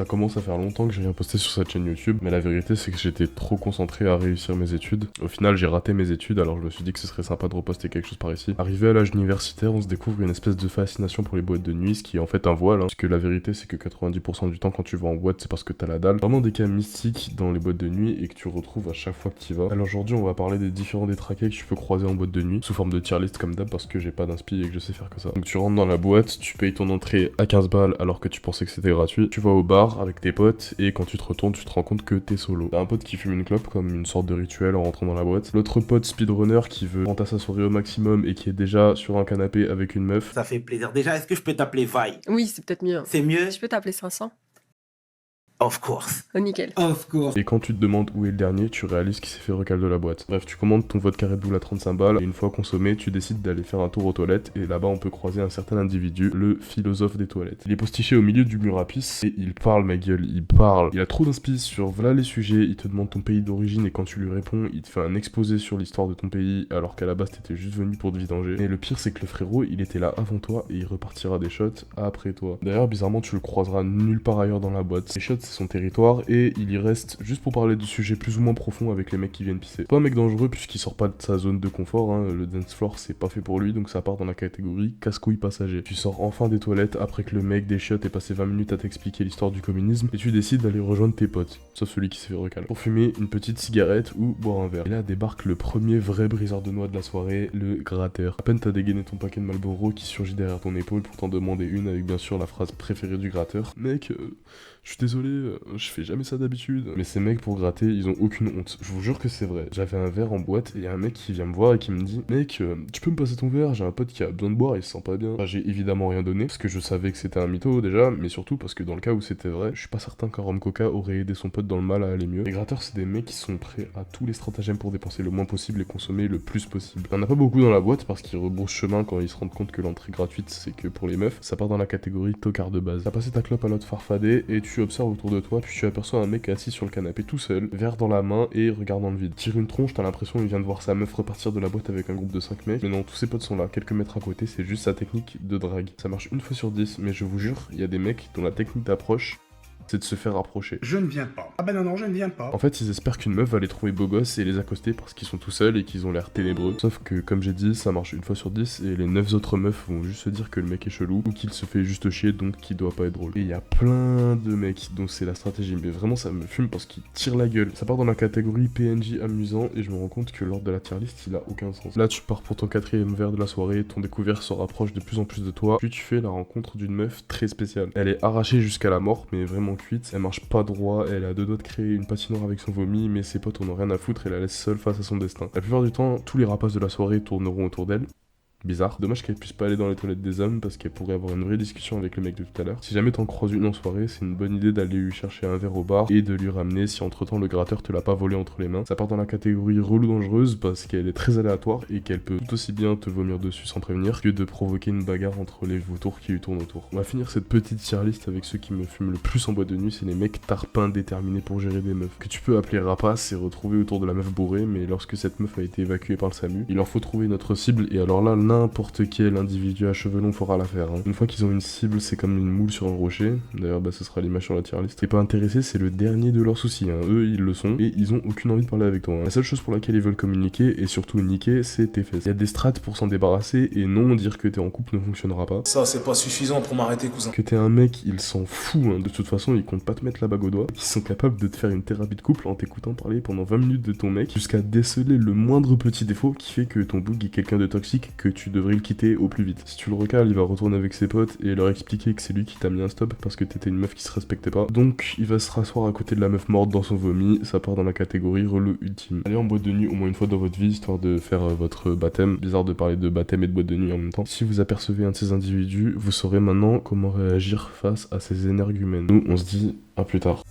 Ça commence à faire longtemps que j'ai rien posté sur cette chaîne YouTube, mais la vérité c'est que j'étais trop concentré à réussir mes études. Au final j'ai raté mes études, alors je me suis dit que ce serait sympa de reposter quelque chose par ici. Arrivé à l'âge universitaire, on se découvre une espèce de fascination pour les boîtes de nuit, ce qui est en fait un voile, parce que la vérité c'est que 90% du temps quand tu vas en boîte c'est parce que t'as la dalle. Vraiment des cas mystiques dans les boîtes de nuit et que tu retrouves à chaque fois que tu y vas. Alors aujourd'hui on va parler des différents détraqués que tu peux croiser en boîte de nuit, sous forme de tier list comme d'hab parce que j'ai pas d'inspi et que je sais faire que ça. Donc tu rentres dans la boîte, tu payes ton entrée à 15 balles alors que tu pensais que c'était gratuit, tu vas au bar avec tes potes, et quand tu te retournes, tu te rends compte que t'es solo. T'as un pote qui fume une clope comme une sorte de rituel en rentrant dans la boîte. L'autre pote speedrunner qui veut rentrer sa soirée au maximum et qui est déjà sur un canapé avec une meuf. Ça fait plaisir. Déjà, est-ce que je peux t'appeler Vi? Oui, c'est peut-être mieux. C'est mieux? Je peux t'appeler 500? Of course. Oh, nickel. Of course. Et quand tu te demandes où est le dernier, tu réalises qu'il s'est fait recal de la boîte. Bref, tu commandes ton vodka Red Bull à 35 balles, et une fois consommé, tu décides d'aller faire un tour aux toilettes, et là-bas on peut croiser un certain individu, le philosophe des toilettes. Il est postiché au milieu du mur à pisse, et il parle ma gueule, il parle. Il a trop d'inspi sur voilà les sujets, il te demande ton pays d'origine, et quand tu lui réponds, il te fait un exposé sur l'histoire de ton pays, alors qu'à la base t'étais juste venu pour te vidanger. Et le pire c'est que le frérot, il était là avant toi, et il repartira des shots après toi. D'ailleurs, bizarrement, tu le croiseras nulle part ailleurs dans la boîte. Les shots c'est son territoire, et il y reste juste pour parler de sujets plus ou moins profonds avec les mecs qui viennent pisser. Pas un mec dangereux puisqu'il sort pas de sa zone de confort, hein. Le dance floor c'est pas fait pour lui, donc ça part dans la catégorie casse-couille passager. Tu sors enfin des toilettes après que le mec des chiottes ait passé 20 minutes à t'expliquer l'histoire du communisme, et tu décides d'aller rejoindre tes potes, sauf celui qui s'est fait recal, pour fumer une petite cigarette ou boire un verre. Et là débarque le premier vrai briseur de noix de la soirée, le gratteur. À peine t'as dégainé ton paquet de Marlboro qui surgit derrière ton épaule pour t'en demander une avec bien sûr la phrase préférée du gratteur. Mec, je suis désolé, je fais jamais ça d'habitude. Mais ces mecs pour gratter, ils ont aucune honte. Je vous jure que c'est vrai. J'avais un verre en boîte et y a un mec qui vient me voir et qui me dit mec, tu peux me passer ton verre, j'ai un pote qui a besoin de boire, il se sent pas bien. Enfin, j'ai évidemment rien donné parce que je savais que c'était un mytho déjà, mais surtout parce que dans le cas où c'était vrai, je suis pas certain qu'un rhum coca aurait aidé son pote dans le mal à aller mieux. Les gratteurs, c'est des mecs qui sont prêts à tous les stratagèmes pour dépenser le moins possible et consommer le plus possible. Y'en a pas beaucoup dans la boîte parce qu'ils rebroussent chemin quand ils se rendent compte que l'entrée gratuite c'est que pour les meufs. Ça part dans la catégorie tocard de base. T'as passé ta clope à l'autre farfadet et tu observes autour de toi, puis tu aperçois un mec assis sur le canapé tout seul, verre dans la main et regardant le vide. Tire une tronche, t'as l'impression qu'il vient de voir sa meuf repartir de la boîte avec un groupe de 5 mecs, mais non, tous ses potes sont là, quelques mètres à côté, c'est juste sa technique de drague. Ça marche une fois sur 10, mais je vous jure, il y a des mecs dont la technique d'approche, c'est de se faire rapprocher. Je ne viens pas. Ah bah non, je ne viens pas. En fait, ils espèrent qu'une meuf va les trouver beaux gosses et les accoster parce qu'ils sont tout seuls et qu'ils ont l'air ténébreux. Sauf que, comme j'ai dit, ça marche une fois sur 10 et les 9 autres meufs vont juste se dire que le mec est chelou ou qu'il se fait juste chier donc qu'il doit pas être drôle. Et il y a plein de mecs dont c'est la stratégie, mais vraiment ça me fume parce qu'ils tirent la gueule. Ça part dans la catégorie PNJ amusant et je me rends compte que l'ordre de la tier list il a aucun sens. Là, tu pars pour ton 4ème verre de la soirée, ton découvert se rapproche de plus en plus de toi, puis tu fais la rencontre d'une meuf très spéciale. Elle est arrachée jusqu'à la mort, mais vraiment cuite, elle marche pas droit, elle a deux doigts de créer une patinoire avec son vomi, mais ses potes en ont rien à foutre et la laisse seule face à son destin. La plupart du temps, tous les rapaces de la soirée tourneront autour d'elle. Bizarre. Dommage qu'elle puisse pas aller dans les toilettes des hommes parce qu'elle pourrait avoir une vraie discussion avec le mec de tout à l'heure. Si jamais t'en croises une en soirée, c'est une bonne idée d'aller lui chercher un verre au bar et de lui ramener si entre temps le gratteur te l'a pas volé entre les mains. Ça part dans la catégorie relou dangereuse parce qu'elle est très aléatoire et qu'elle peut tout aussi bien te vomir dessus sans prévenir que de provoquer une bagarre entre les vautours qui lui tournent autour. On va finir cette petite tier list avec ceux qui me fument le plus en boîte de nuit, c'est les mecs tarpins déterminés pour gérer des meufs. Que tu peux appeler rapace et retrouver autour de la meuf bourrée, mais lorsque cette meuf a été évacuée par le SAMU, il leur faut trouver notre cible et alors là, n'importe quel l'individu à cheveux longs fera l'affaire. Hein. Une fois qu'ils ont une cible, c'est comme une moule sur un rocher. D'ailleurs, ce sera l'image sur la tier list. T'es pas intéressé, c'est le dernier de leurs soucis. Hein. Eux, ils le sont et ils ont aucune envie de parler avec toi. Hein. La seule chose pour laquelle ils veulent communiquer et surtout niquer, c'est tes fesses. Il y a des strates pour s'en débarrasser et non dire que t'es en couple ne fonctionnera pas. Ça, c'est pas suffisant pour m'arrêter, cousin. Que t'es un mec, il s'en fout. Hein. De toute façon, ils comptent pas te mettre la bague au doigt. Ils sont capables de te faire une thérapie de couple en t'écoutant parler pendant 20 minutes de ton mec jusqu'à déceler le moindre petit défaut qui fait que ton boug est quelqu'un de toxique que tu devrais le quitter au plus vite. Si tu le recales, il va retourner avec ses potes et leur expliquer que c'est lui qui t'a mis un stop parce que t'étais une meuf qui se respectait pas. Donc il va se rasseoir à côté de la meuf morte dans son vomi, ça part dans la catégorie relou ultime. Allez en boîte de nuit au moins une fois dans votre vie histoire de faire votre baptême. Bizarre de parler de baptême et de boîte de nuit en même temps. Si vous apercevez un de ces individus, vous saurez maintenant comment réagir face à ces énergumènes. Nous on se dit à plus tard.